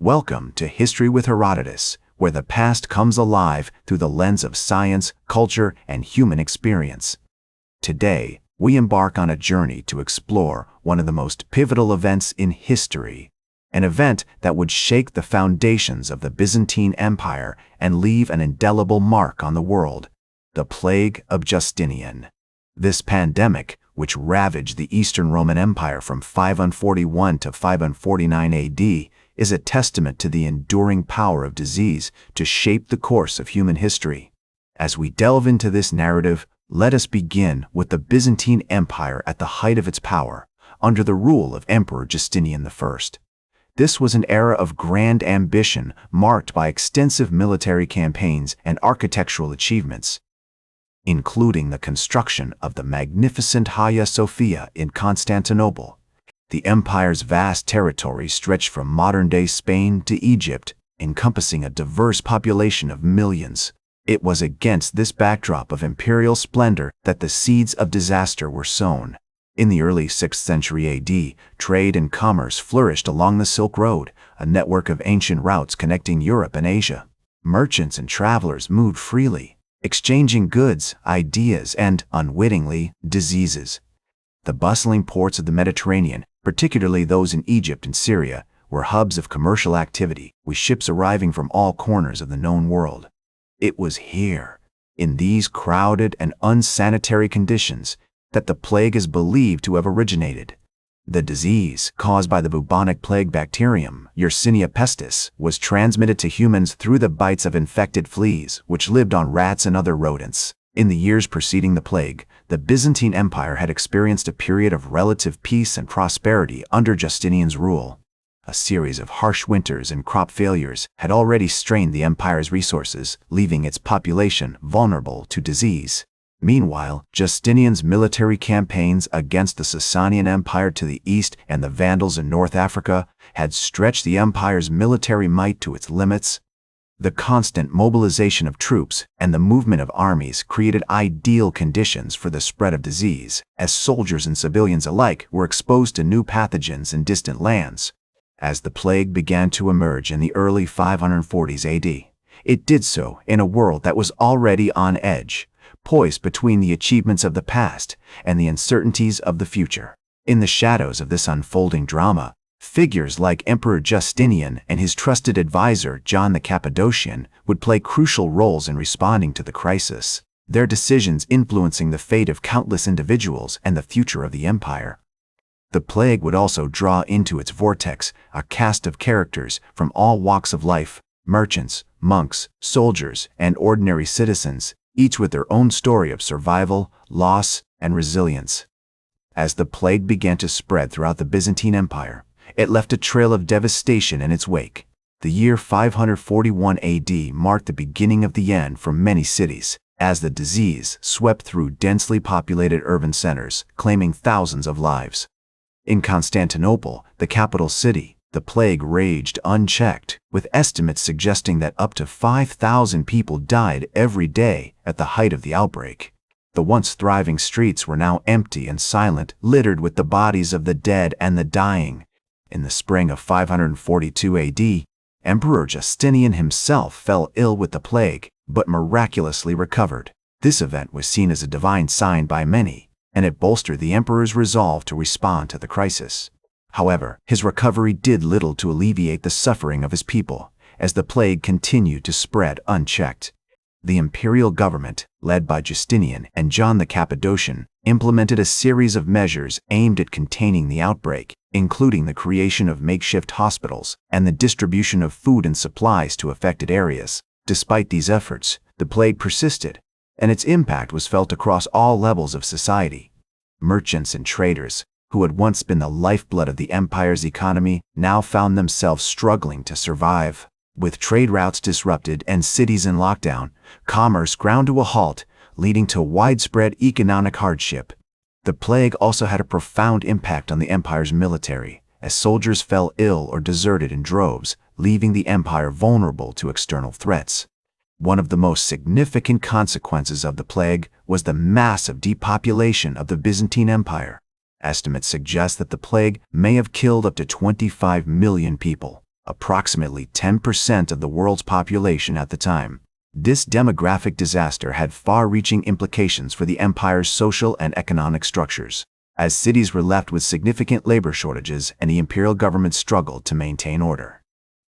Welcome to History with Herodotus, where the past comes alive through the lens of science, culture, and human experience. Today, we embark on a journey to explore one of the most pivotal events in history, an event that would shake the foundations of the Byzantine Empire and leave an indelible mark on the world: the Plague of Justinian. This pandemic, which ravaged the Eastern Roman Empire from 541 to 549 AD, is a testament to the enduring power of disease to shape the course of human history. As we delve into this narrative, let us begin with the Byzantine Empire at the height of its power, under the rule of Emperor Justinian I. This was an era of grand ambition marked by extensive military campaigns and architectural achievements, including the construction of the magnificent Hagia Sophia in Constantinople. The empire's vast territory stretched from modern-day Spain to Egypt, encompassing a diverse population of millions. It was against this backdrop of imperial splendor that the seeds of disaster were sown. In the early 6th century AD, trade and commerce flourished along the Silk Road, a network of ancient routes connecting Europe and Asia. Merchants and travelers moved freely, exchanging goods, ideas, and, unwittingly, diseases. The bustling ports of the Mediterranean, particularly those in Egypt and Syria, were hubs of commercial activity, with ships arriving from all corners of the known world. It was here, in these crowded and unsanitary conditions, that the plague is believed to have originated. The disease, caused by the bubonic plague bacterium, Yersinia pestis, was transmitted to humans through the bites of infected fleas, which lived on rats and other rodents. In the years preceding the plague, the Byzantine Empire had experienced a period of relative peace and prosperity under Justinian's rule. A series of harsh winters and crop failures had already strained the empire's resources, leaving its population vulnerable to disease. Meanwhile, Justinian's military campaigns against the Sasanian Empire to the east and the Vandals in North Africa had stretched the empire's military might to its limits. The constant mobilization of troops and the movement of armies created ideal conditions for the spread of disease, as soldiers and civilians alike were exposed to new pathogens in distant lands. As the plague began to emerge in the early 540s AD, it did so in a world that was already on edge, poised between the achievements of the past and the uncertainties of the future. In the shadows of this unfolding drama, figures like Emperor Justinian and his trusted advisor John the Cappadocian would play crucial roles in responding to the crisis, their decisions influencing the fate of countless individuals and the future of the empire. The plague would also draw into its vortex a cast of characters from all walks of life: merchants, monks, soldiers, and ordinary citizens, each with their own story of survival, loss, and resilience. As the plague began to spread throughout the Byzantine Empire, it left a trail of devastation in its wake. The year 541 AD marked the beginning of the end for many cities, as the disease swept through densely populated urban centers, claiming thousands of lives. In Constantinople, the capital city, the plague raged unchecked, with estimates suggesting that up to 5,000 people died every day at the height of the outbreak. The once thriving streets were now empty and silent, littered with the bodies of the dead and the dying. In the spring of 542 AD, Emperor Justinian himself fell ill with the plague, but miraculously recovered. This event was seen as a divine sign by many, and it bolstered the emperor's resolve to respond to the crisis. However, his recovery did little to alleviate the suffering of his people, as the plague continued to spread unchecked. The imperial government, led by Justinian and John the Cappadocian, implemented a series of measures aimed at containing the outbreak, including the creation of makeshift hospitals and the distribution of food and supplies to affected areas. Despite these efforts, the plague persisted, and its impact was felt across all levels of society. Merchants and traders, who had once been the lifeblood of the empire's economy, now found themselves struggling to survive. With trade routes disrupted and cities in lockdown, commerce ground to a halt, leading to widespread economic hardship. The plague also had a profound impact on the empire's military, as soldiers fell ill or deserted in droves, leaving the empire vulnerable to external threats. One of the most significant consequences of the plague was the massive depopulation of the Byzantine Empire. Estimates suggest that the plague may have killed up to 25 million people, approximately 10% of the world's population at the time. This demographic disaster had far-reaching implications for the empire's social and economic structures, as cities were left with significant labor shortages and the imperial government struggled to maintain order.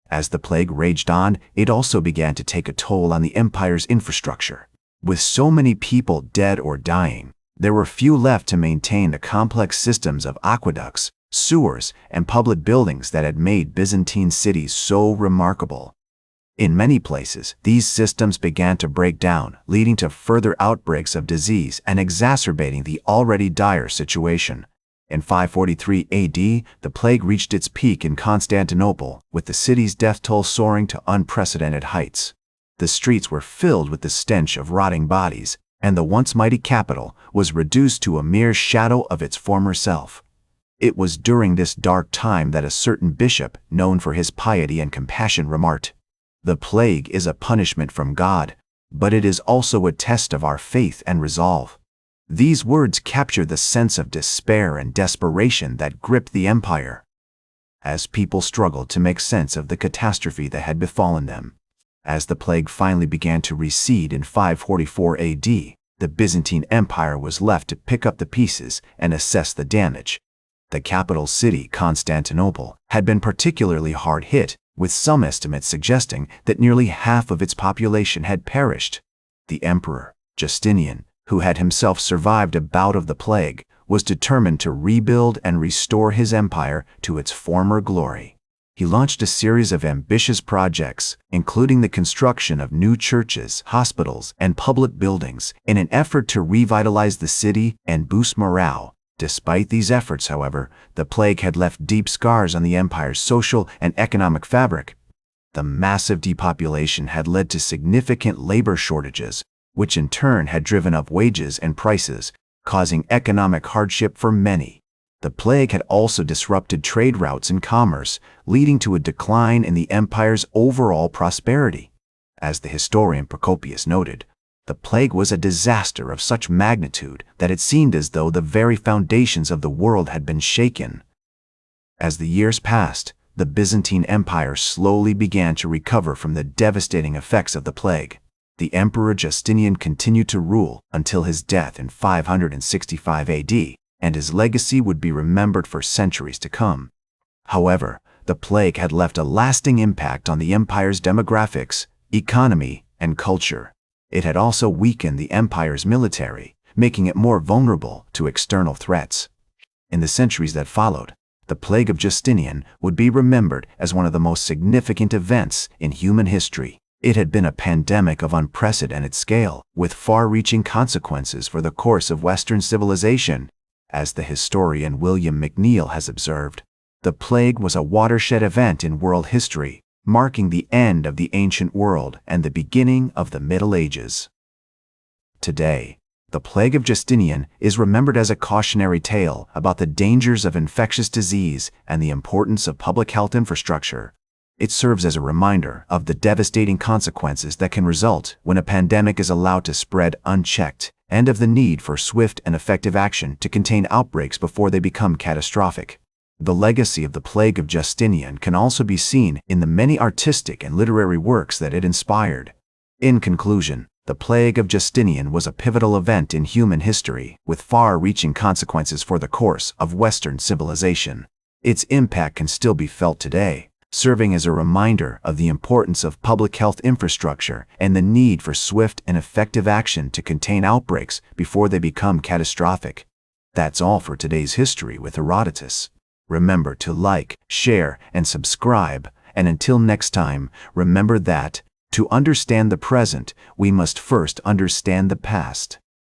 As the plague raged on, it also began to take a toll on the empire's infrastructure. With so many people dead or dying, there were few left to maintain the complex systems of aqueducts, sewers, and public buildings that had made Byzantine cities so remarkable. In many places, these systems began to break down, leading to further outbreaks of disease and exacerbating the already dire situation. In 543 AD, the plague reached its peak in Constantinople, with the city's death toll soaring to unprecedented heights. The streets were filled with the stench of rotting bodies, and the once mighty capital was reduced to a mere shadow of its former self. It was during this dark time that a certain bishop, known for his piety and compassion, remarked, "The plague is a punishment from God, but it is also a test of our faith and resolve." These words capture the sense of despair and desperation that gripped the empire, as people struggled to make sense of the catastrophe that had befallen them. As the plague finally began to recede in 544 AD, the Byzantine Empire was left to pick up the pieces and assess the damage. The capital city, Constantinople, had been particularly hard hit, with some estimates suggesting that nearly half of its population had perished. The emperor, Justinian, who had himself survived a bout of the plague, was determined to rebuild and restore his empire to its former glory. He launched a series of ambitious projects, including the construction of new churches, hospitals, and public buildings, in an effort to revitalize the city and boost morale. Despite these efforts, however, the plague had left deep scars on the empire's social and economic fabric. The massive depopulation had led to significant labor shortages, which in turn had driven up wages and prices, causing economic hardship for many. The plague had also disrupted trade routes and commerce, leading to a decline in the empire's overall prosperity. As the historian Procopius noted, the plague was a disaster of such magnitude that it seemed as though the very foundations of the world had been shaken. As the years passed, the Byzantine Empire slowly began to recover from the devastating effects of the plague. The Emperor Justinian continued to rule until his death in 565 AD, and his legacy would be remembered for centuries to come. However, the plague had left a lasting impact on the empire's demographics, economy, and culture. It had also weakened the empire's military, making it more vulnerable to external threats. In the centuries that followed, the Plague of Justinian would be remembered as one of the most significant events in human history. It had been a pandemic of unprecedented scale, with far-reaching consequences for the course of Western civilization. As the historian William McNeill has observed, the plague was a watershed event in world history, marking the end of the ancient world and the beginning of the Middle Ages. Today, the Plague of Justinian is remembered as a cautionary tale about the dangers of infectious disease and the importance of public health infrastructure. It serves as a reminder of the devastating consequences that can result when a pandemic is allowed to spread unchecked, and of the need for swift and effective action to contain outbreaks before they become catastrophic. The legacy of the Plague of Justinian can also be seen in the many artistic and literary works that it inspired. In conclusion, the Plague of Justinian was a pivotal event in human history, with far-reaching consequences for the course of Western civilization. Its impact can still be felt today, serving as a reminder of the importance of public health infrastructure and the need for swift and effective action to contain outbreaks before they become catastrophic. That's all for today's History with Herodotus. Remember to like, share, and subscribe, and until next time, remember that, to understand the present, we must first understand the past.